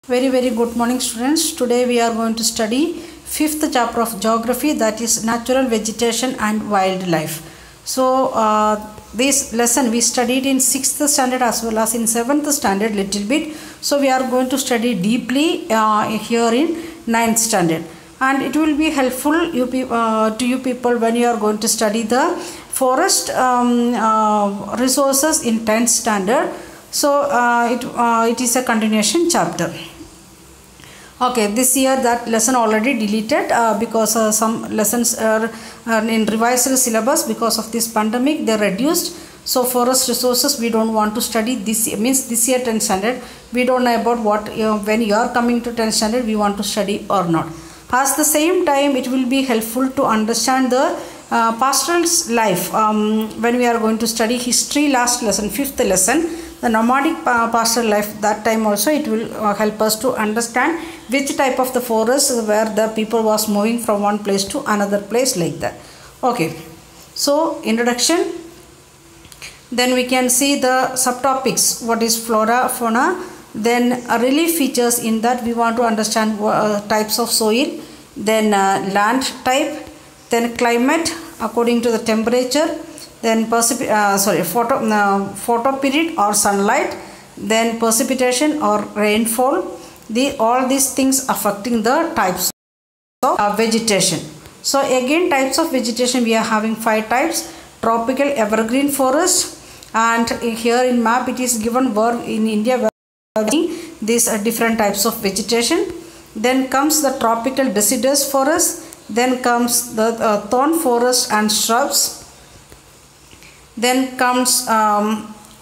Very good morning students. Today we are going to study fifth chapter of geography, that is natural vegetation and wildlife. So this lesson we studied in 6th standard as well as in 7th standard little bit. So we are going to study deeply here in 9th standard, and it will be helpful to you people when you are going to study the forest resources in 10th standard. So it is a continuation chapter. Okay, this year that lesson already deleted because some lessons are in revised syllabus because of this pandemic. They reduced. So forest resources we don't want to study this year, means this year 10th standard. We don't know about what when you are coming to 10th standard we want to study or not. At the same time, it will be helpful to understand the pastoral's life when we are going to study history last lesson, 5th lesson, the nomadic pastoral life. That time also it will help us to understand which type of the forest where the people was moving from one place to another place, like that. Okay, so introduction, then we can see the subtopics, what is flora, fauna, then relief features. In that we want to understand types of soil, then land type, then climate according to the temperature, then photo period or sunlight, then precipitation or rainfall. All these things affecting the types of vegetation. So again, types of vegetation we are having 5 types. Tropical evergreen forest, and here in map it is given where in India we are having these different types of vegetation. Then comes the tropical deciduous forest, then comes the thorn forest and shrubs, then comes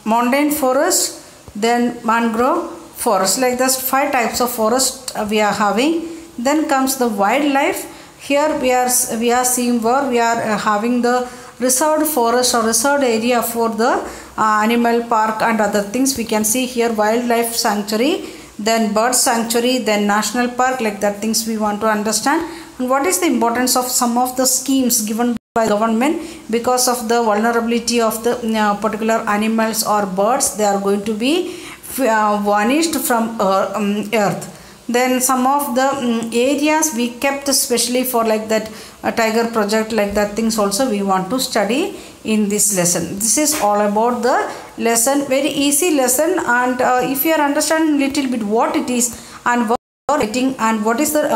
montane forest, then mangrove forest. Like this 5 types of forest we are having. Then comes the wildlife. Here we are seeing where we are having the reserved forest or reserved area for the animal park and other things. We can see here wildlife sanctuary, then bird sanctuary, then national park, like that things we want to understand. And what is the importance of some of the schemes given by government because of the vulnerability of the particular animals or birds, they are going to be vanished from earth. Then some of the areas we kept especially for like that tiger project, like that things also we want to study in this lesson. This is all about the lesson, very easy lesson, and if you are understanding little bit what it is and and what is the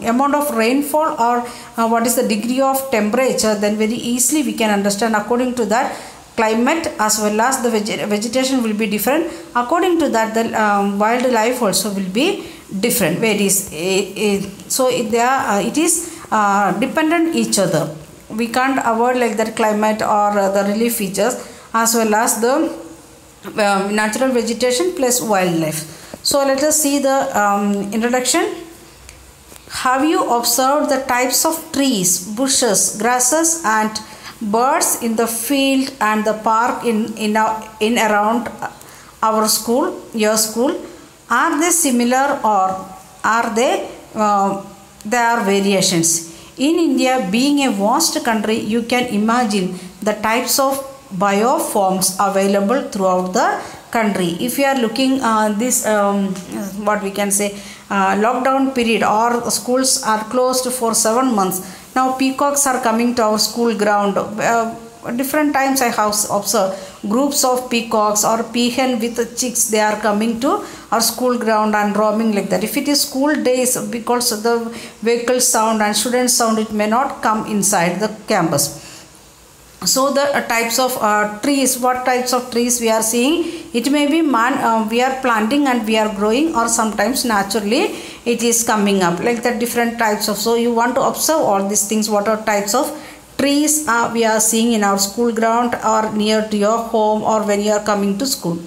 amount of rainfall or what is the degree of temperature, then very easily we can understand. According to that, climate as well as the vegetation will be different. According to that, the wildlife also will be different. So it is dependent each other. We can't avoid like that climate or the relief features as well as the natural vegetation plus wildlife. So let us see the introduction. Have you observed the types of trees, bushes, grasses and birds in the field and the park in around our school, your school? Are they similar or are they there are variations? In India, being a vast country, you can imagine the types of bioforms available throughout the country. If you are looking this what we can say lockdown period, or schools are closed for 7 months. Now peacocks are coming to our school ground. Different times I have observed groups of peacocks or peahen with chicks, they are coming to our school ground and roaming like that. If it is school days, because of the vehicle sound and student sound, it may not come inside the campus. So the types of trees, what types of trees we are seeing? It may be we are planting and we are growing, or sometimes naturally it is coming up, like the different types of. So you want to observe all these things, what are types of trees we are seeing in our school ground or near to your home or when you are coming to school.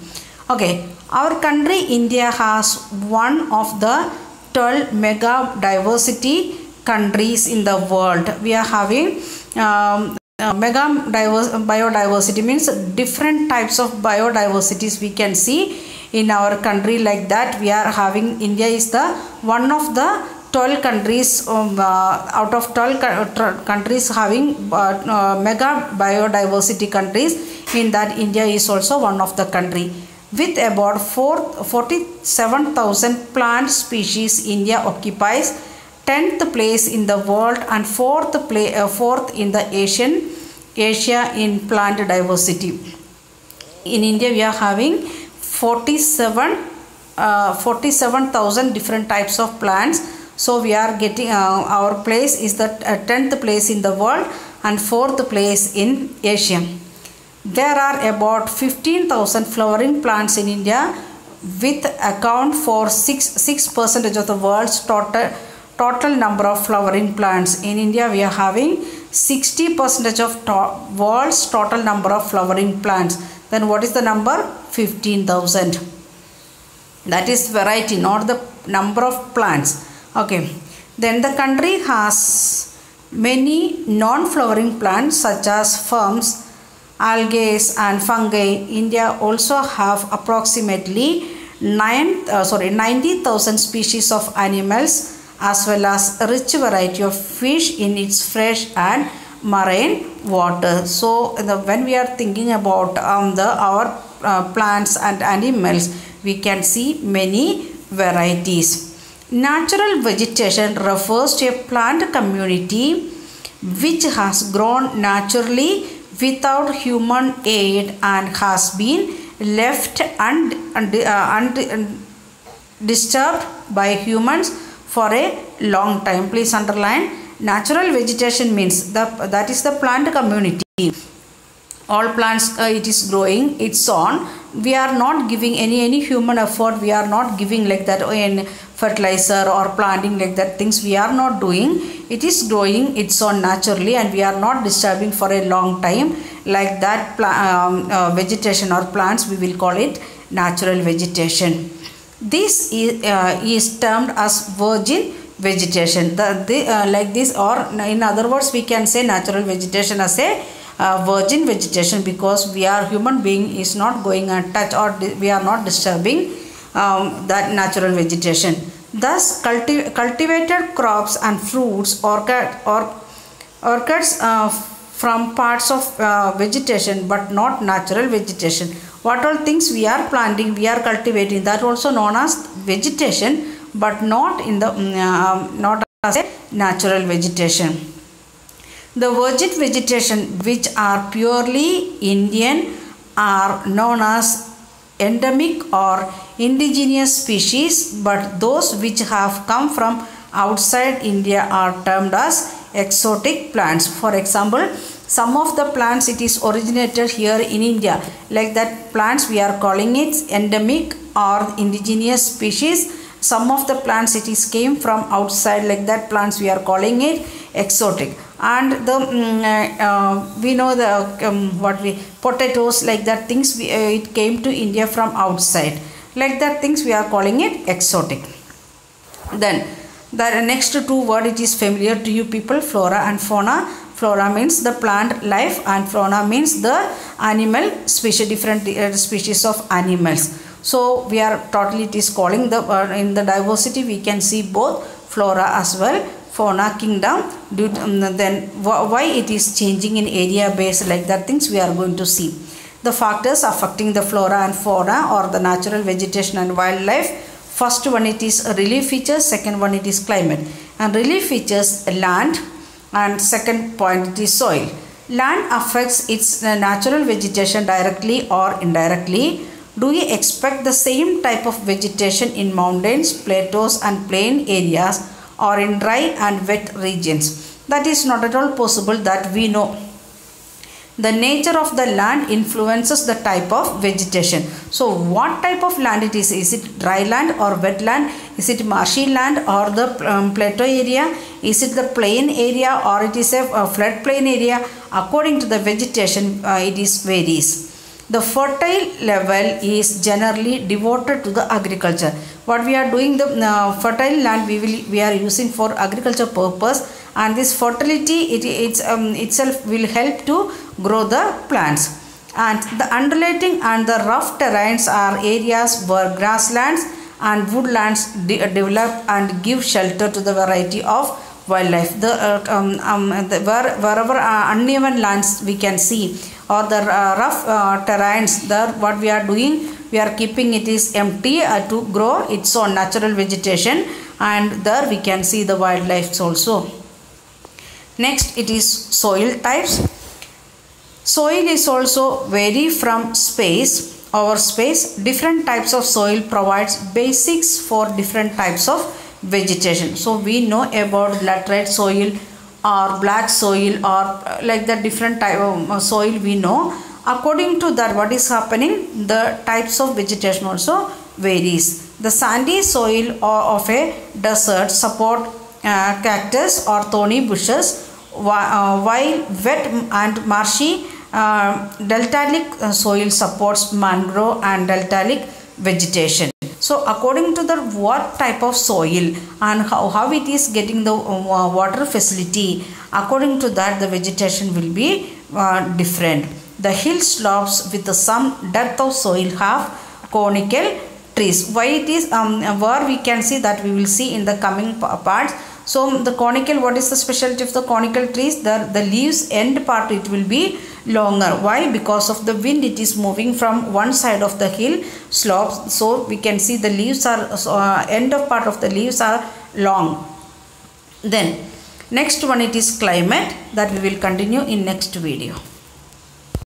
Okay, our country India has one of the 12 mega diversity countries in the world. We are having mega biodiversity, means different types of biodiversities we can see in our country. Like that we are having, India is the one of the 12 countries out of 12 countries having mega biodiversity countries. In that India is also one of the country. With about 47,000 plant species, India occupies 10th place in the world and 4th in the Asia in plant diversity. In India, we are having 47,000 different types of plants. So we are getting our place is the 10th place in the world and 4th place in Asia. There are about 15,000 flowering plants in India, with account for 6% of the world's total number of flowering plants. In India, we are having 60% of world's total number of flowering plants. Then what is the number? 15,000. That is variety, not the number of plants. Okay. Then the country has many non-flowering plants such as ferns, algae and fungi. India also have approximately 90,000 species of animals, as well as a rich variety of fish in its fresh and marine water. So when we are thinking about our plants and animals, we can see many varieties. Natural vegetation refers to a plant community which has grown naturally without human aid and has been left undisturbed by humans for a long time. Please underline, natural vegetation means that is the plant community. All plants it is growing its own. We are not giving any human effort. We are not giving like that in fertilizer or planting like that things. We are not doing. It is growing its own naturally, and we are not disturbing for a long time like that. Vegetation or plants, we will call it natural vegetation. This is termed as virgin vegetation. Like this, or in other words, we can say natural vegetation as a virgin vegetation, because we are human being is not going and touch, or we are not disturbing that natural vegetation. Thus cultivated crops and fruits, orchids from parts of vegetation, but not natural vegetation. What all things we are planting, we are cultivating, that also known as vegetation, but not in the not as a natural vegetation. The virgin vegetation, which are purely Indian, are known as endemic or indigenous species, but those which have come from outside India are termed as exotic plants. For example, some of the plants it is originated here in India, like that plants we are calling it endemic or indigenous species. Some of the plants it is came from outside, like that plants we are calling it exotic. And the we know the potatoes, like that things it came to India from outside, like that things we are calling it exotic. Then the next two word it is familiar to you people, flora and fauna. Flora means the plant life, and fauna means the animal species, different species of animals. So we are totally it is calling the in the diversity we can see both flora as well fauna kingdom. Then why it is changing in area base, like that things we are going to see. The factors affecting the flora and fauna or the natural vegetation and wildlife. First one it is relief features, second one it is climate. And relief features land, and second point it is soil. Land affects its natural vegetation directly or indirectly. Do we expect the same type of vegetation in mountains, plateaus and plain areas, or in dry and wet regions? That is not at all possible, that we know. The nature of the land influences the type of vegetation. So what type of land it is? Is it dry land or wet land? Is it marshy land or the plateau area? Is it the plain area or it is a flood plain area? According to the vegetation it is varies. The fertile level is generally devoted to the agriculture. What we are doing, the fertile land we are using for agriculture purpose, and this fertility itself will help to grow the plants. And the undulating and the rough terrains are areas where grasslands and woodlands develop and give shelter to the variety of wildlife. Wherever uneven lands we can see, or the rough terrains, there what we are doing we are keeping it is empty to grow its own natural vegetation, and there we can see the wildlife also. Next, it is soil types. Soil is also vary from space over space. Different types of soil provides basics for different types of vegetation. So we know about laterite soil or black soil or like the different type of soil we know. According to that, what is happening, the types of vegetation also varies. The sandy soil of a desert support cactus or thorny bushes, while wet and marshy deltaic soil supports mangrove and deltaic vegetation. So according to the what type of soil and how it is getting the water facility, according to that the vegetation will be different. The hill slopes with some depth of soil have conical trees. Why it is where we can see that we will see in the coming parts. So the conical, what is the specialty of the conical trees? The leaves end part it will be longer. Why? Because of the wind it is moving from one side of the hill slopes. So we can see the leaves are end of part of the leaves are long. Then next one, it is climate, that we will continue in next video.